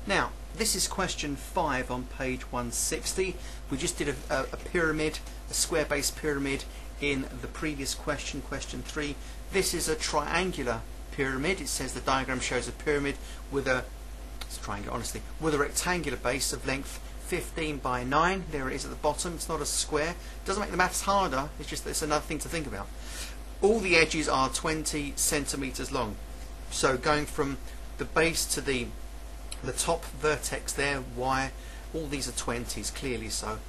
Now, this is question 5 on page 160. We just did a pyramid, a square-based pyramid in the previous question, question 3. This is a triangular pyramid. It says the diagram shows a pyramid with a, it's triangular honestly, with a rectangular base of length 15 by 9. There it is at the bottom. It's not a square. It doesn't make the maths harder, it's just that it's another thing to think about. All the edges are 20 centimeters long. So going from the base to the top vertex there, Y, all these are 20s, clearly so.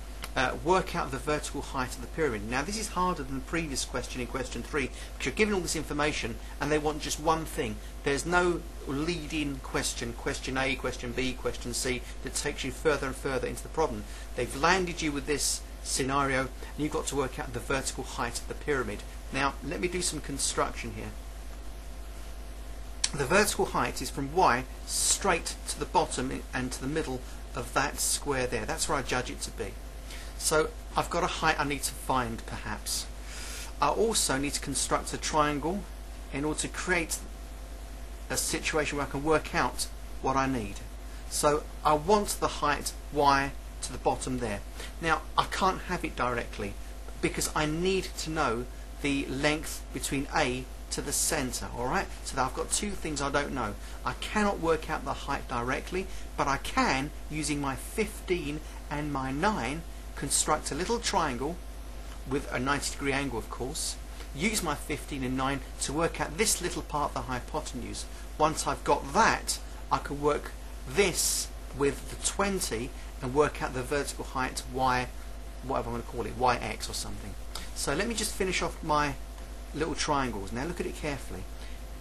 Work out the vertical height of the pyramid. Now this is harder than the previous question in question 3 because you're given all this information and they want just one thing. There's no lead-in question, question A, question B, question C, that takes you further and further into the problem. They've landed you with this scenario and you've got to work out the vertical height of the pyramid. Now let me do some construction here. The vertical height is from Y straight to the bottom and to the middle of that square there. That's where I judge it to be. So I've got a height I need to find perhaps. I also need to construct a triangle in order to create a situation where I can work out what I need. So I want the height Y to the bottom there. Now I can't have it directly because I need to know the length between A to the center, alright? So that I've got two things I don't know. I cannot work out the height directly, but I can, using my 15 and my 9, construct a little triangle with a 90-degree angle, of course. Use my 15 and 9 to work out this little part of the hypotenuse. Once I've got that, I can work this with the 20 and work out the vertical height Y, whatever I'm going to call it, YX or something. So let me just finish off my little triangles. Now look at it carefully.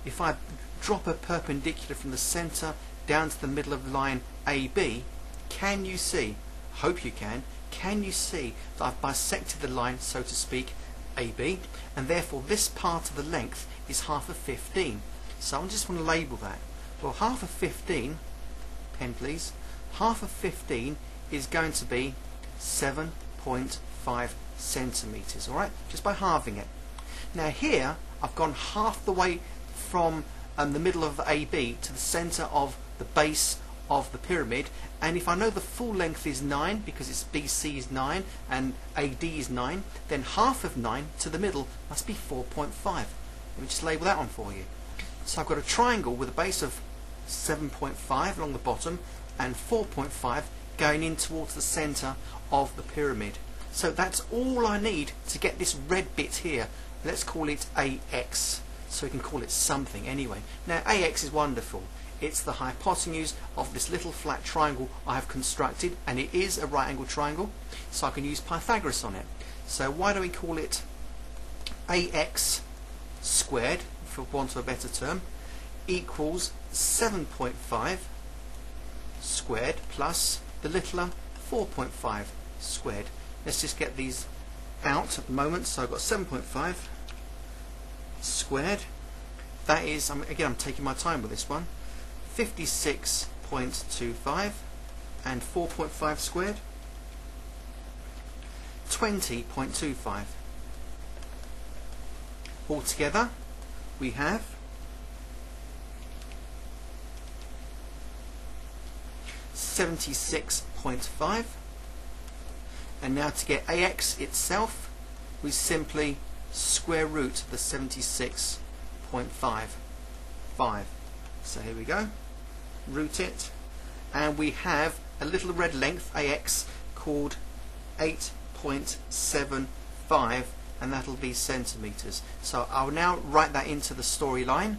If I drop a perpendicular from the center down to the middle of the line AB, can you see, hope you can you see that I've bisected the line, so to speak, AB, and therefore this part of the length is half of 15. So I just want to label that. Well, half of 15, pen please, half of 15 is going to be 7.5 centimeters, alright, just by halving it. Now here I've gone half the way from the middle of AB to the center of the base of the pyramid, and if I know the full length is 9 because it's BC is 9 and AD is 9, then half of 9 to the middle must be 4.5. Let me just label that one for you. So I've got a triangle with a base of 7.5 along the bottom and 4.5 going in towards the center of the pyramid. So that's all I need to get this red bit here. Let's call it AX, so we can call it something anyway. Now AX is wonderful. It's the hypotenuse of this little flat triangle I have constructed, and it is a right angle triangle, so I can use Pythagoras on it. So why do we call it AX squared, for want of a better term, equals 7.5 squared plus the littler 4.5 squared. Let's just get these out at the moment. So I've got 7.5 squared. That is, again, I'm taking my time with this one. 56.25 and 4.5 squared. 20.25. Altogether, we have 76.5. And now to get AX itself, we simply square root the 76.55. So here we go, root it, and we have a little red length, AX, called 8.75, and that'll be centimeters. So I'll now write that into the storyline.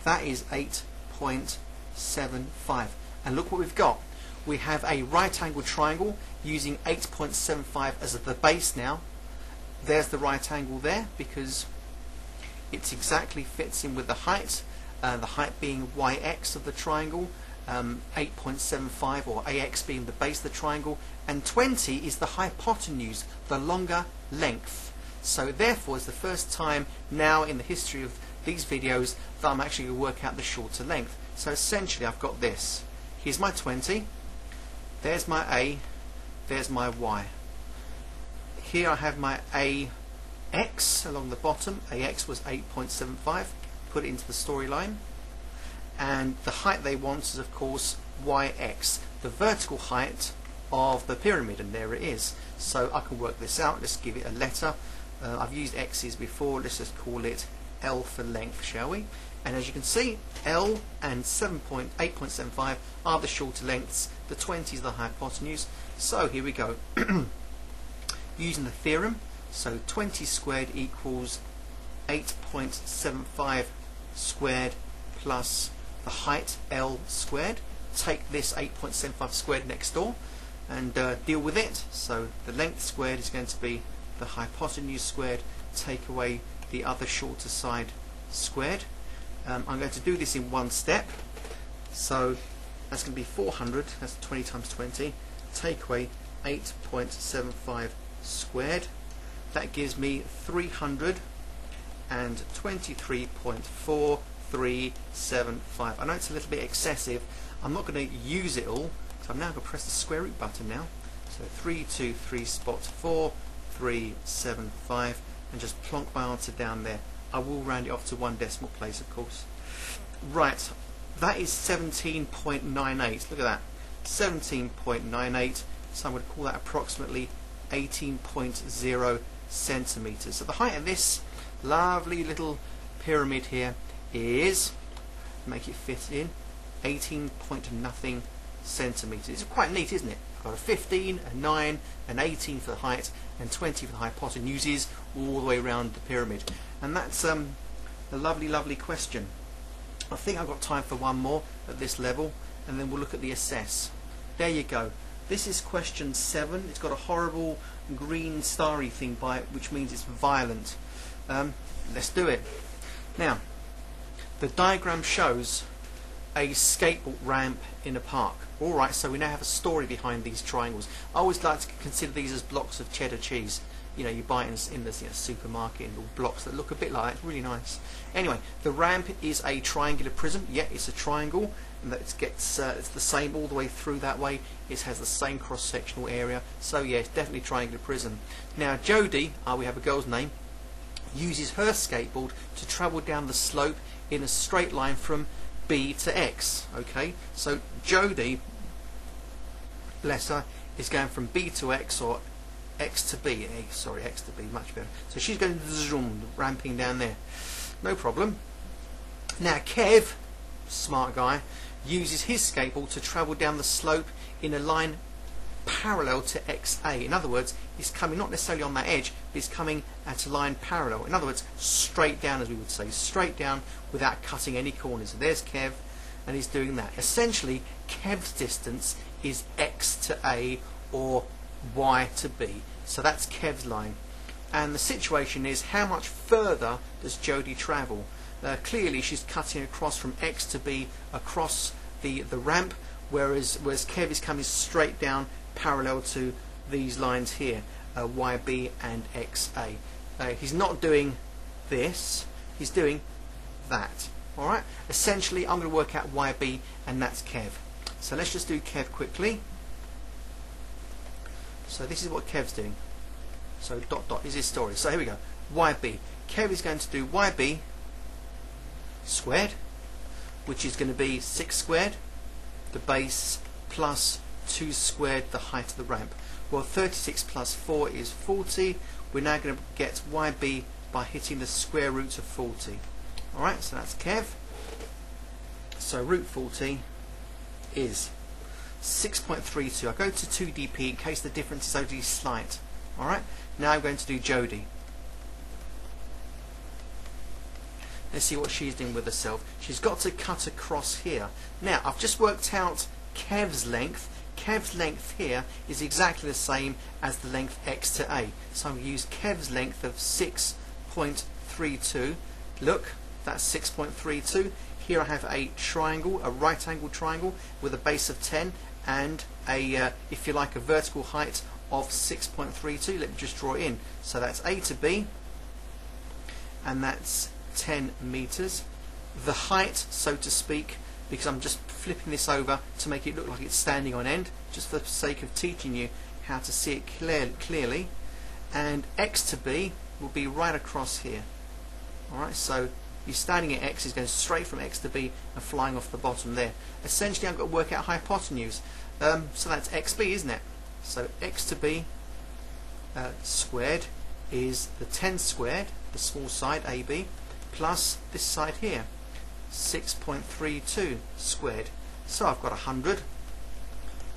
That is 8.75. And look what we've got. We have a right angle triangle using 8.75 as the base now. There's the right angle there because it exactly fits in with the height being YX of the triangle, 8.75 or AX being the base of the triangle, and 20 is the hypotenuse, the longer length. So therefore it's the first time now in the history of these videos that I'm actually going to work out the shorter length. So essentially I've got this. Here's my 20, there's my A, there's my Y. Here I have my AX along the bottom. AX was 8.75, put it into the storyline. and the height they want is of course yx, the vertical height of the pyramid, and there it is. So I can work this out. Let's give it a letter. I've used x's before, let's just call it L for length, shall we? And as you can see, L and 8.75 are the shorter lengths, the 20 is the hypotenuse. So here we go. Using the theorem, so 20 squared equals 8.75 squared plus the height L squared. Take this 8.75 squared next door and deal with it. So the length squared is going to be the hypotenuse squared, take away the other shorter side squared. I'm going to do this in one step. So that's going to be 400, that's 20 times 20, take away 8.75 squared. That gives me 323.4375. I know it's a little bit excessive. I'm not going to use it all, so I'm now going to press the square root button now. So 323 spot 4375, and just plonk my answer down there. I will round it off to one decimal place, of course. Right, that is 17.98. Look at that, 17.98. So I'm going to call that approximately 18.0 centimeters. So the height of this lovely little pyramid here is, make it fit in, 18.0 centimeters. It's quite neat, isn't it? I've got a 15, a 9, an 18 for the height, and 20 for the hypotenuses all the way around the pyramid. And that's a lovely, lovely question. I think I've got time for one more at this level, and then we'll look at the assess. There you go. This is question 7. It's got a horrible green starry thing by it, which means it's violent. Let's do it. Now, the diagram shows a skateboard ramp in a park. Alright, so we now have a story behind these triangles. I always like to consider these as blocks of cheddar cheese. You know, you buy it in the supermarket, in little blocks that look a bit like that. It's really nice. Anyway, the ramp is a triangular prism. Yeah, it's a triangle, and that it's the same all the way through that way. It has the same cross-sectional area. So yeah, it's definitely a triangular prism. Now, Jodie, we have a girl's name, uses her skateboard to travel down the slope in a straight line from B to X. Okay, so Jodie, bless her, is going from B to X, or X to B. Sorry, X to B, much better. So she's going zoom, ramping down there. No problem. Now Kev, smart guy, uses his skateboard to travel down the slope in a line parallel to XA. In other words, he's coming not necessarily on that edge, but he's coming at a line parallel. In other words, straight down, as we would say, straight down without cutting any corners. So there's Kev, and he's doing that. Essentially, Kev's distance is X to A or Y to B. So that's Kev's line. And the situation is, how much further does Jodie travel? Clearly, she's cutting across from X to B across the ramp, whereas Kev is coming straight down parallel to these lines here, YB and XA. He's not doing this, he's doing that. Alright, essentially I'm going to work out YB, and that's Kev. So let's just do Kev quickly. So this is what Kev's doing. So dot dot is his story. So here we go. YB. Kev is going to do YB squared, which is going to be 6 squared, the base, plus 2 squared, the height of the ramp. Well, 36 plus 4 is 40. We're now going to get YB by hitting the square root of 40. Alright, so that's Kev. So root 40 is 6.32. I go to 2dp in case the difference is only slight. Alright, now I'm going to do Jodie. Let's see what she's doing with herself. She's got to cut across here. Now, I've just worked out Kev's length. Kev's length here is exactly the same as the length X to A. So I'm going to use Kev's length of 6.32. Look, that's 6.32. Here I have a triangle, a right angle triangle with a base of 10 and a, if you like, a vertical height of 6.32. Let me just draw it in. So that's A to B, and that's 10 meters. The height, so to speak, because I'm just flipping this over to make it look like it's standing on end, just for the sake of teaching you how to see it clearly. And X to B will be right across here. Alright, so You're standing at x, is going straight from x to b and flying off the bottom there. Essentially, I've got to work out hypotenuse. So that's xb, isn't it? So x to b squared is the 10 squared, the small side AB, plus this side here, 6.32 squared. So I've got 100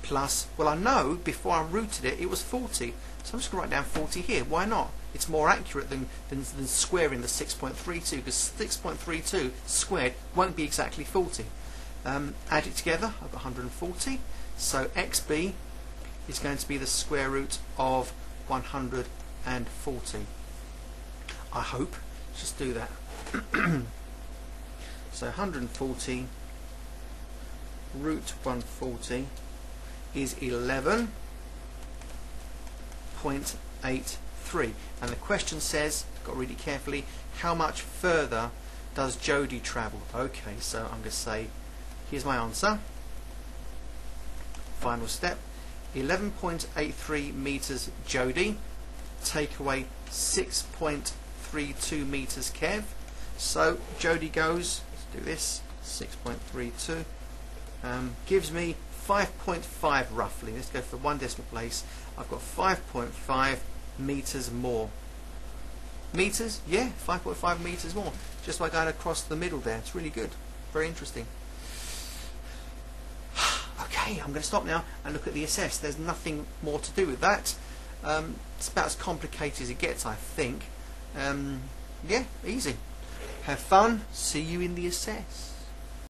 plus, well, I know before I rooted it, it was 40. So I'm just going to write down 40 here. Why not? It's more accurate than squaring the 6.32, because 6.32 squared won't be exactly 40. Add it together, I've got 140. So xb is going to be the square root of 140. I hope. Let's just do that. So 140 root 140 is 11.83. And the question says, got to read it carefully, how much further does Jody travel? Okay, so I'm going to say, here's my answer. Final step, 11.83 meters Jody, take away 6.32 meters Kev. So Jody goes, let's do this, 6.32, gives me 5.5 roughly. Let's go for one decimal place. I've got 5.5 meters more. Meters? Yeah, 5.5 meters more. Just by going across the middle there. It's really good. Very interesting. Okay, I'm going to stop now and look at the assess. There's nothing more to do with that. It's about as complicated as it gets, I think. Yeah, easy. Have fun. See you in the assess.